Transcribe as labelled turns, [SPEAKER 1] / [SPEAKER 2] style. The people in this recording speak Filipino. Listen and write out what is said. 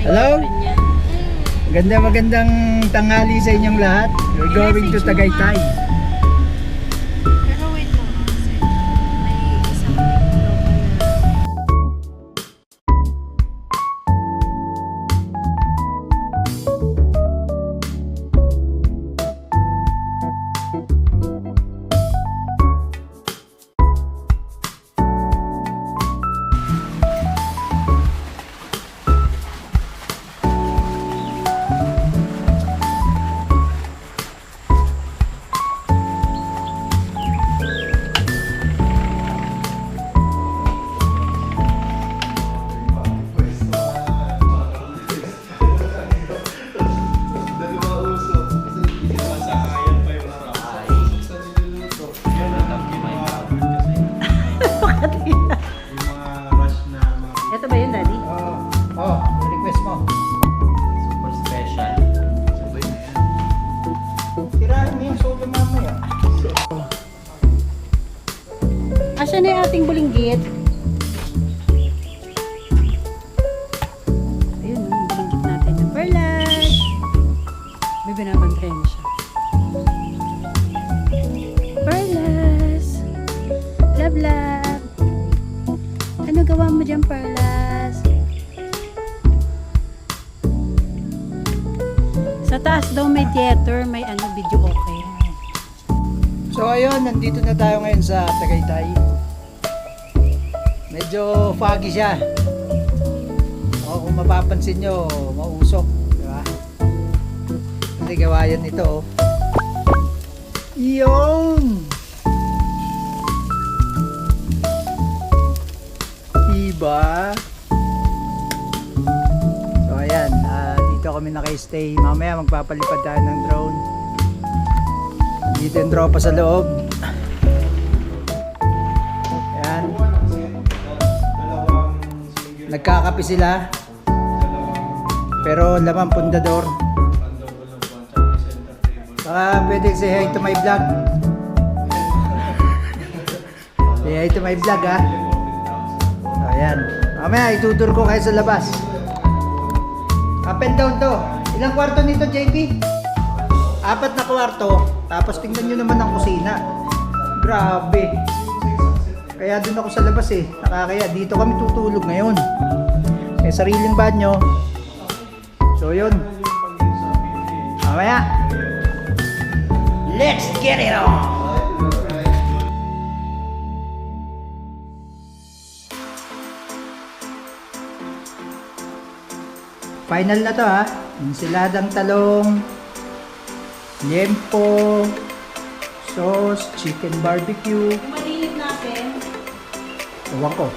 [SPEAKER 1] Hello? Magandang tanghali sa inyong lahat. We're going to Tagaytay.
[SPEAKER 2] Pero wait lang kasi may isang local na
[SPEAKER 3] Ito ba yun, Daddy?
[SPEAKER 1] Request mo.
[SPEAKER 4] Super special.
[SPEAKER 1] Tirahin mo yung solo mamaya.
[SPEAKER 3] Asya na yung ating bulinggit. Ayun, yung bulinggit natin yung perlas. May binabantayan siya. Perlas. Love, love. Ano gawa mo dyan, perlas? Sa taas daw may theater, may video okay.
[SPEAKER 1] So ayun, nandito na tayo ngayon sa Tagaytay. Medyo foggy siya. O kung mapapansin nyo, mausok, di ba? Kasi gawa yan ito, oh. Yun! Diba? So ayan, dito kami naka-stay. Mamaya magpapalipad tayo ng drone. Dito yung tropa sa loob. Ayan. Nagkakape sila. Pero laman pundador. Baka pwede say hi to my vlog. Say hi to my vlog, ha. Ayan. Mamaya itutur ko kayo sa labas. Up and down to. Ilang kwarto nito, JB? 4 na kwarto. Tapos tingnan nyo naman ang kusina. Grabe. Kaya dun ako sa labas eh. Nakakaya. Dito kami tutulog ngayon. May sariling banyo. So yun. Mamaya. Let's get it on! Final na to, ha. Ensiladang talong, liempo, sauce, chicken barbecue.
[SPEAKER 3] Maliit natin.
[SPEAKER 1] Ewan ko.